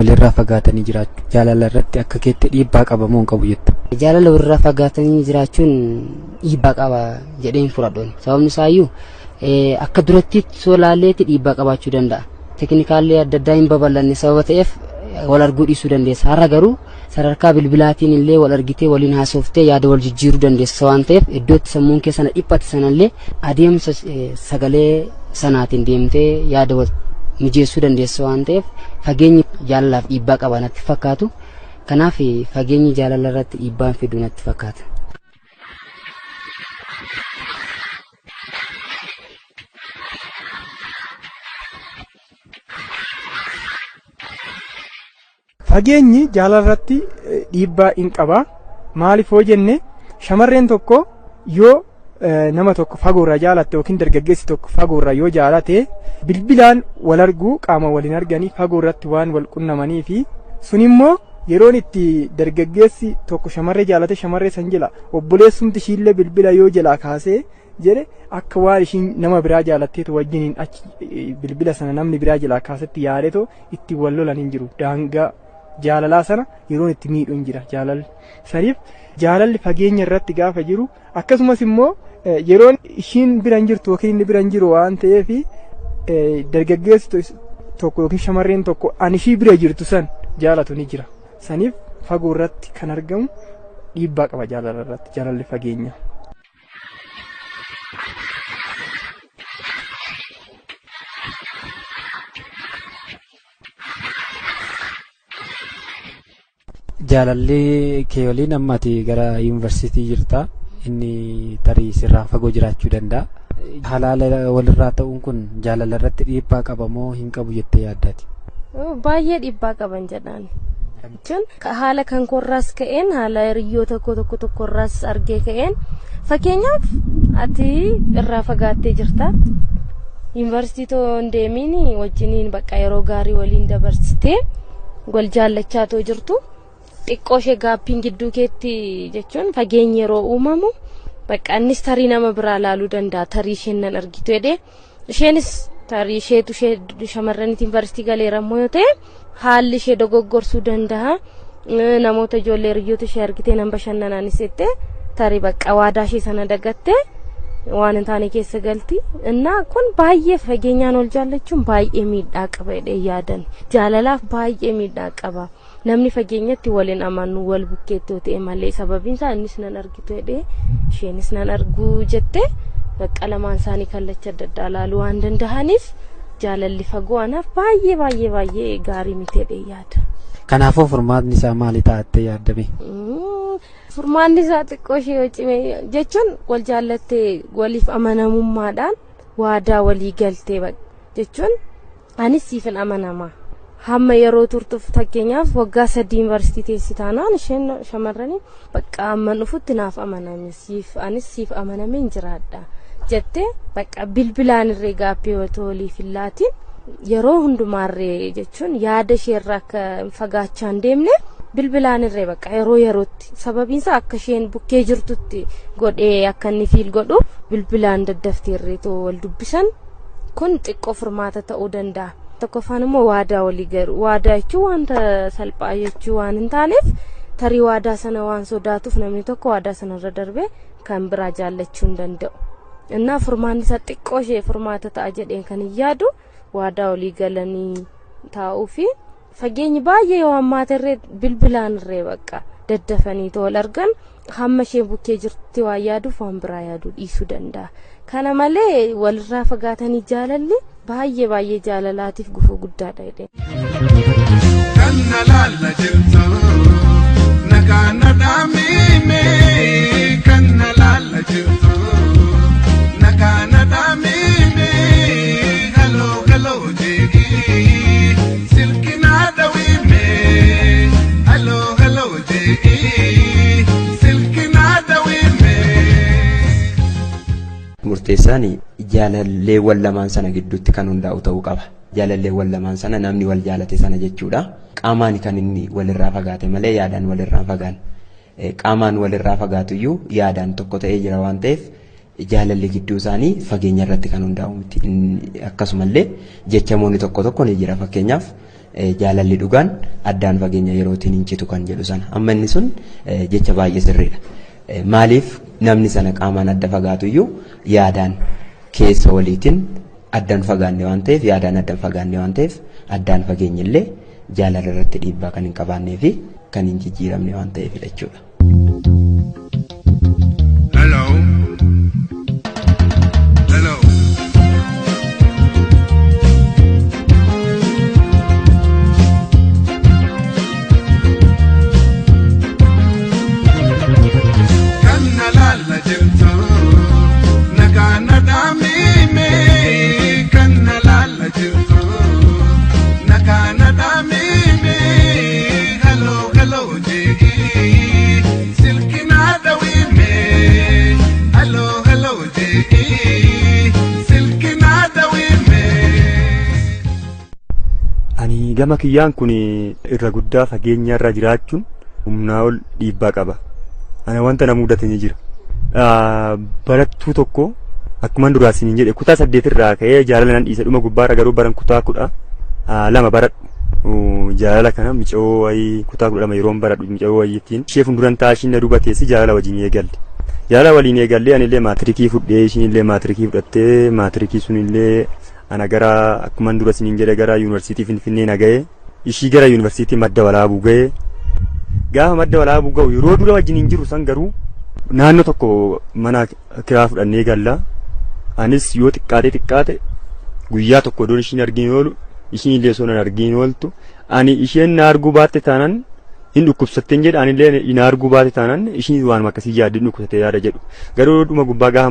walirraa fagaatanii jiraachuu jaalala irratti akka keetti dhiibbaa qaba moo hin qabu jetta? Jaalala walirraa fagaatanii jiraachuun dhiibbaa qaba jedheen fudhadhoon. Sababni isaayyuu akka duratti soolaaleetti dhiibbaa qabaachuu danda'a. Teknikaallee adda addaa hin babal'anne sababa ta'eef wal arguu dhiisuu dandeessa. Har'a garuu sadarkaa bilbilaatiin illee wal argitee waliin haasoftee yaada wal jijjiiruu dandeessa waan ta'eef iddootti sammuun kee sana dhiphate sanallee adeemsa sagalee sanaatiin deemtee yaada wal mijeessuu dandeessa waan ta'eef fageenyi jaalalaaf dhiibbaa qaba natti fakkaatu. Kanaaf fageenyi jaalala irratti dhiibbaan fidu natti fakkaata. Fageenyi jaalala irratti dhiibbaa hin qaba. Maaliif hoo jenne shamarreen tokko yoo nama tokko fagoorraa jaalatte yookiin dargaggeessi tokko fagoorraa yoo jaalate bilbilaan wal arguu qaama waliin arganii fagoorratti waan wal qunnamanii fi sun immoo yeroon itti dargaggeessi tokko shamarree jaalate shamarree san jala obboleessumti ishiillee bilbila yoo jalaa kaasee jedhe akka waan ishiin nama biraa jaalatteetu wajjiniin achi bilbila sana namni biraa jalaa kaasetti yaadeto itti wal lolan hin jiru. Daangaa jaalalaa sana yeroon itti miidhu hin jira jaalalli. Saniif jaalalli fageenya irratti gaafa jiru akkasumas immoo yeroon ishiin bira hin jirtu yookiin inni bira hin jiru waan ta'eef dargaggeessi tokko yookiin shamarreen tokko ani ishii bira jirtu san jaalatu ni jira. Saniif fagoo irratti kan argamu dhiibbaa qaba jaalala irratti jaalalli fageenya. Jaalalli kee waliin ammati gara yuunivarsiitii jirta inni tarii sirraa fagoo jiraachuu danda'a. Halaala walirraa ta'uun kun jaalala irratti dhiibbaa qaba moo hin qabu jettee yaaddaati? Baay'ee dhiibbaa qaban jedhaan. Jechuun haala kan korraas ka'een haala hiriyyoo tokkorraas argee ka'een fakkeenyaaf ati irraa fagaattee jirta. Yuunivarsiitii too hin deemiin wajjiniin bakka yeroo gaarii waliin dabarsitee wal jaallachaa too jirtu. Xiqqoo ishee gaappiin gidduu keetti jechuun fageenyi yeroo uumamu bakka innis tarii nama biraa ilaaluu danda'a. Tarii isheen nan argitu jedhee isheenis tarii isheetu shamarranitti yuunivarsiitii galeerammoo yoo ta'e haalli ishee dogoggorsuu danda'a. Namoota ijoollee hiriyoota ishee argitee nan bashannanaanis jettee tarii bakka waadaa ishee sana dagattee waan hin taane keessa galti. Innaa kun baay'ee fageenyaan ol jaallachuun baay'ee miidhaa qaba jedhee yaadan. Jaalalaaf baay'ee miidhaa qaba. Namni fageenyatti waliin amanu wal bukkeetti yoo ta'e malee sababiin isaa innis nan argitu jedhee isheenis nan argu jettee bakka lamaan isaanii kallacha adda addaa ilaaluu waan danda'aniif jaalalli fagoo anaaf baay'ee gaarii miti jedhee yaada. Kanaafuu furmaanni isaa maali ta'attee yaaddame? Furmaanni isaa xiqqoo ishee yoo cime jechuun wal jaallattee waliif amanamummaadhaan waadaa walii galtee jechuun anis siifin amanamaa. Hamma yeroo turtuuf fakkeenyaaf waggaa 3 yuunivarsiitii teessitaanaan isheen shamarranii bakka amma dhufutti naaf amanamisiif anis siif amanameen jiraadha jettee bakka bilbilaan irree gaappee walii fillaatiin yeroo hundumaarree jechuun yaada isheerraa akka fagaachaa hin deemne bilbilaan irree bakka yerootti sababiin isaa akka isheen bukkee jirtutti godhee akka inni fiil godhu bilbilaan daddafteerree too wal dubbisan kun xiqqoo furmaata ta'uu danda'a. Tokkoffaan immoo waadaa walii galu. Waadaa jechuun wanta salphaa jechuu waan hin taaneef tarii waadaa sana waan sodaatuuf namni tokko waadaa sanarra darbee kan biraa jaallachuu hin danda'u. Innaa furmaanni isaa xiqqoo ishee furmaata ta'a jedheen kan hin yaadu waadaa walii galanii taa'uu fi fageenyi baay'ee yoo hammaaterree bilbilaan irree bakka daddafanii wal argan hamma ishee bukkee jirti waan yaaduuf waan biraa yaaduu dhiisuu danda'a. Kana malee walirraa fagaatanii jaalalli baay'ee jaalalaatiif gufuu guddaadha jedhee. Kan nalaala jirtu nagaana dhaamime kan nalaala jirtu nagaana dhaamime haloo jeeqii silkinaa dhawime haloo jeeqii silkinaa dhawime. Murteessaan jaalalleewwan lamaan sana gidduutti kan hundaa'u ta'uu qaba. Jaalalleewwan lamaan sana namni wal jaalate sana jechuudha. Qaamaan kan inni walirraa fagaate malee yaadaan walirraa fagaan. Qaamaan walirraa fagaatuyyuu yaadaan tokko ta'ee jira waan ta'eef jaalalli gidduu isaanii fageenya irratti kan hundaa'u miti. Akkasumallee jechamoonni tokko ni jira fakkeenyaaf jaalalli dhugaan addaan fageenya yerootiin hin citu kan jedhu sana amma inni sun jecha baay'ee sirriidha. Maaliif namni sana qaamaan adda fagaatu iyyuu yaadaan keessa waliitiin addaan fagaanne waan ta'eef yaadaan addaan fagaanne waan ta'eef addaan fageenyi illee jaalala irratti dhiibbaa kan hin qabaannee fi kan hin jijjiiramne waan ta'eefidha jechuudha. Hello. Hello. Kanna lalla jirtu nagaana daamime kanna lalla jirtu nagaana daamime hello hello jigi silkina dawime hello hello jigi silkina dawime. Ani gama kiyyaan kun irra guddaa fageenya irra jiraachuun humnaa ol dhiibbaa qaba. Ana wanta na mudate ni jira. Barattuu tokko akkuma duraa isiniin jedhe kutaa 8 irraa ka'ee jaalala nan dhiise dhuma gubbaarra garuu baran kutaa 12 baradhu. Jaalala kana micoo wayii kutaa 12 yeroon baradhu micoo wayiitiin ishee fuulduran taashiin na duuba teessi jaalala wajjin eegalle. Jaalala waliin eegallee anillee maatirikii fudhee ishiinillee maatirikii fudhattee maatirikii sunillee ana gara akkuma dura isiniin jedhe gara yuunivarsiitii Finfinnee na ga'e ishii gara yuunivarsiitii Madda Walaabuu ga'e. Gaafa Madda Walaabuu ga'u yeroo dura wajjin hin jiru san garuu naannoo tokko mana kiraa fudhannee galla. Anis yoo xiqqaate guyyaa tokko odoon ishiin arginu oolu ishiin illee osoo nan arginu ooltu ani isheen na arguu baatte taanaan hin dhukkubsatteen jedha anillee na arguu baatte taanaan ishiin waan akkasii yaadde dhukkubsattee yaada jedhu garuu dhuma gubbaa gaafa